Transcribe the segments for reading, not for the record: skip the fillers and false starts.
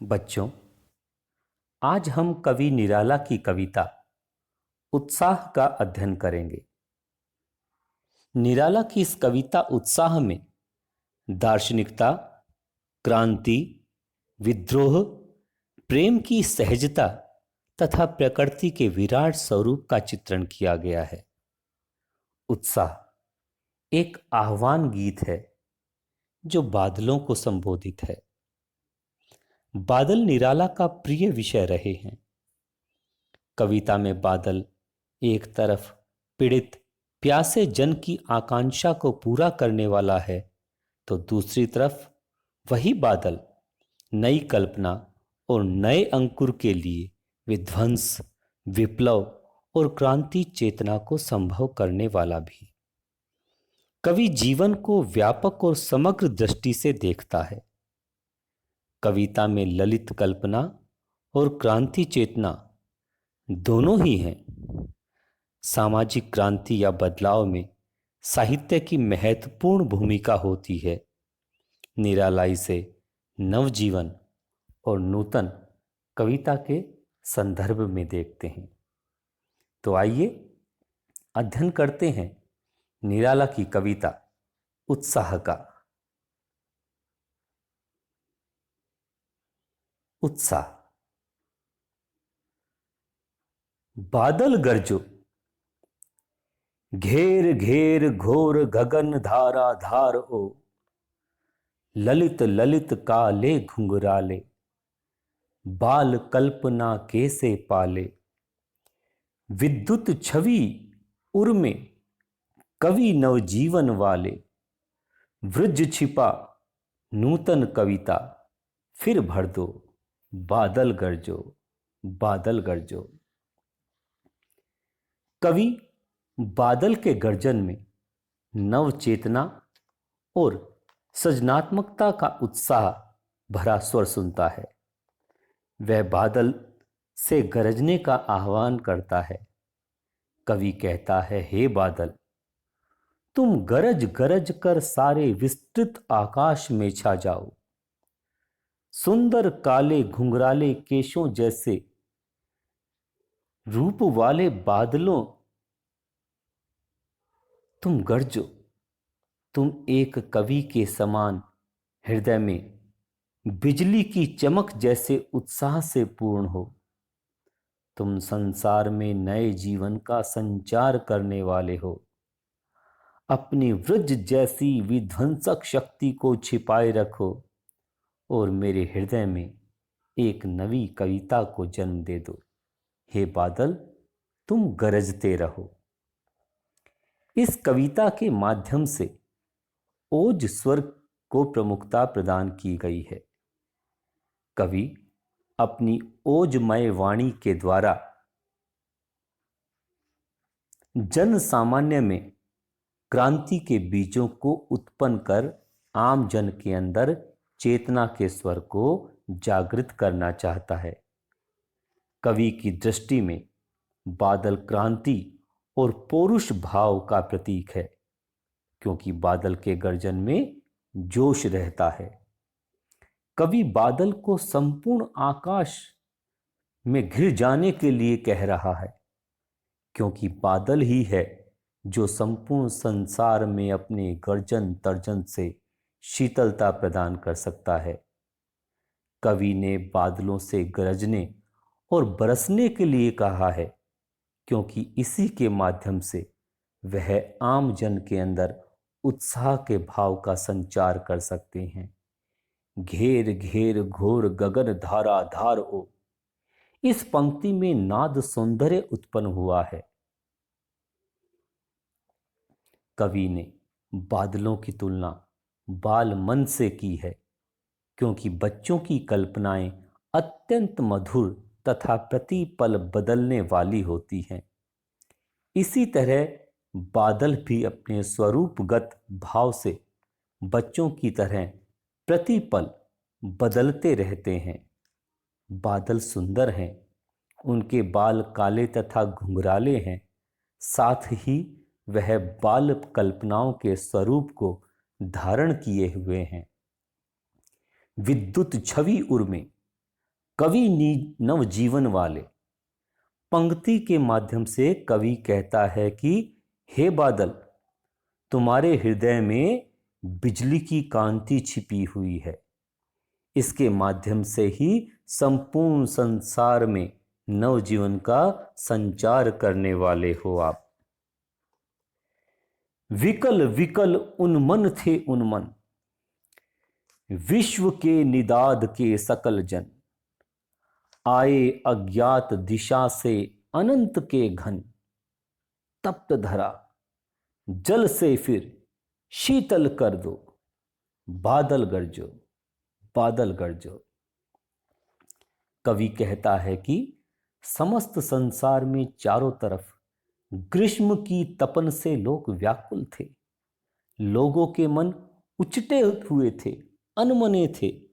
बच्चों, आज हम कवि निराला की कविता उत्साह का अध्ययन करेंगे। निराला की इस कविता उत्साह में दार्शनिकता, क्रांति, विद्रोह, प्रेम की सहजता तथा प्रकृति के विराट स्वरूप का चित्रण किया गया है। उत्साह एक आह्वान गीत है जो बादलों को संबोधित है। बादल निराला का प्रिय विषय रहे हैं। कविता में बादल एक तरफ पीड़ित प्यासे जन की आकांक्षा को पूरा करने वाला है, तो दूसरी तरफ वही बादल नई कल्पना और नए अंकुर के लिए विध्वंस, विप्लव और क्रांति चेतना को संभव करने वाला भी। कवि जीवन को व्यापक और समग्र दृष्टि से देखता है। कविता में ललित कल्पना और क्रांति चेतना दोनों ही हैं। सामाजिक क्रांति या बदलाव में साहित्य की महत्वपूर्ण भूमिका होती है। निराला इसे नवजीवन और नूतन कविता के संदर्भ में देखते हैं। तो आइए अध्ययन करते हैं निराला की कविता उत्साह का। उत्साह। बादल गरजो, घेर घेर घोर गगन धारा धार ओ, ललित ललित काले घुंघराले, बाल कल्पना कैसे पाले, विद्युत छवि उर्मे कवि नवजीवन वाले, वृज छिपा नूतन कविता फिर भर दो, बादल गरजो, बादल गरजो। कवि बादल के गर्जन में नव चेतना और सृजनात्मकता का उत्साह भरा स्वर सुनता है। वह बादल से गरजने का आह्वान करता है। कवि कहता है, हे बादल, तुम गरज गरज कर सारे विस्तृत आकाश में छा जाओ। सुंदर काले घुंघराले केशों जैसे रूप वाले बादलों, तुम गरजो। तुम एक कवि के समान हृदय में बिजली की चमक जैसे उत्साह से पूर्ण हो। तुम संसार में नए जीवन का संचार करने वाले हो। अपनी वृज जैसी विध्वंसक शक्ति को छिपाए रखो और मेरे हृदय में एक नवी कविता को जन्म दे दो। हे बादल, तुम गरजते रहो। इस कविता के माध्यम से ओज स्वर को प्रमुखता प्रदान की गई है। कवि अपनी ओजमय वाणी के द्वारा जन सामान्य में क्रांति के बीजों को उत्पन्न कर आम जन के अंदर चेतना के स्वर को जागृत करना चाहता है। कवि की दृष्टि में बादल क्रांति और पौरुष भाव का प्रतीक है, क्योंकि बादल के गर्जन में जोश रहता है। कवि बादल को संपूर्ण आकाश में घिर जाने के लिए कह रहा है, क्योंकि बादल ही है जो संपूर्ण संसार में अपने गर्जन तर्जन से शीतलता प्रदान कर सकता है। कवि ने बादलों से गरजने और बरसने के लिए कहा है, क्योंकि इसी के माध्यम से वह आम जन के अंदर उत्साह के भाव का संचार कर सकते हैं। घेर घेर घोर गगन धारा धार ओ, इस पंक्ति में नाद सौंदर्य उत्पन्न हुआ है। कवि ने बादलों की तुलना बाल मन से की है, क्योंकि बच्चों की कल्पनाएं अत्यंत मधुर तथा प्रतिपल बदलने वाली होती हैं। इसी तरह बादल भी अपने स्वरूपगत भाव से बच्चों की तरह प्रतिपल बदलते रहते हैं। बादल सुंदर हैं, उनके बाल काले तथा घुंघराले हैं, साथ ही वह बाल कल्पनाओं के स्वरूप को धारण किए हुए हैं। विद्युत छवि उर्मे कवि नव जीवन वाले। पंक्ति के माध्यम से कवि कहता है कि हे बादल, तुम्हारे हृदय में बिजली की कांति छिपी हुई है। इसके माध्यम से ही संपूर्ण संसार में नवजीवन का संचार करने वाले हो आप। विकल विकल उन्मन थे उन्मन, विश्व के निदाद के सकल जन। आए अज्ञात दिशा से अनंत के घन, तप्त धरा जल से फिर शीतल कर दो। बादल गरजो, बादल गरजो। कवि कहता है कि समस्त संसार में चारों तरफ ग्रीष्म की तपन से लोग व्याकुल थे। लोगों के मन उचटे हुए थे, अनमने थे।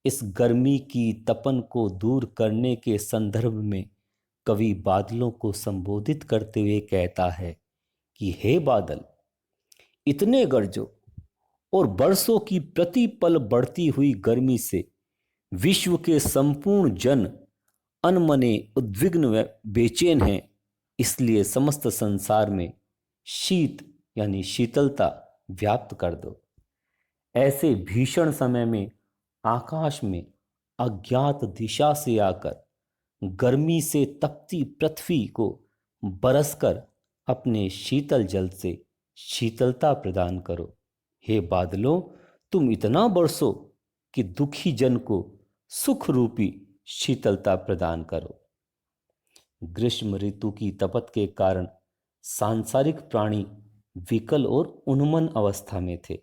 इस गर्मी की तपन को दूर करने के संदर्भ में कवि बादलों को संबोधित करते हुए कहता है कि हे बादल, इतने गरजो और बरसों की प्रति पल बढ़ती हुई गर्मी से विश्व के संपूर्ण जन अनमने, उद्विग्न व बेचैन हैं। इसलिए समस्त संसार में शीत यानी शीतलता व्याप्त कर दो। ऐसे भीषण समय में आकाश में अज्ञात दिशा से आकर गर्मी से तपती पृथ्वी को बरसकर अपने शीतल जल से शीतलता प्रदान करो। हे बादलों, तुम इतना बरसो कि दुखी जन को सुख रूपी शीतलता प्रदान करो। ग्रीष्म ऋतु की तपत के कारण सांसारिक प्राणी विकल और उन्मन अवस्था में थे।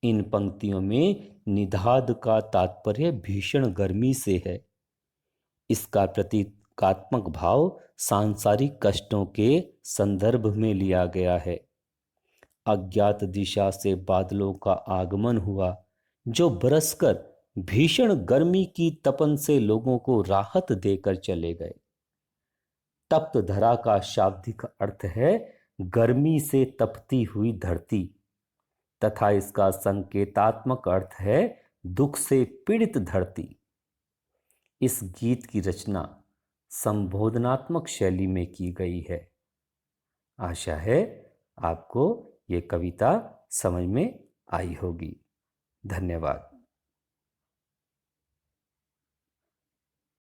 इन पंक्तियों में निदाद का तात्पर्य भीषण गर्मी से है। इसका प्रतीकात्मक भाव सांसारिक कष्टों के संदर्भ में लिया गया है। अज्ञात दिशा से बादलों का आगमन हुआ, जो बरसकर भीषण गर्मी की तपन से लोगों को राहत देकर चले गए। तप्त धरा का शाब्दिक अर्थ है गर्मी से तपती हुई धरती, तथा इसका संकेतात्मक अर्थ है दुख से पीड़ित धरती। इस गीत की रचना संबोधनात्मक शैली में की गई है। आशा है आपको ये कविता समझ में आई होगी। धन्यवाद।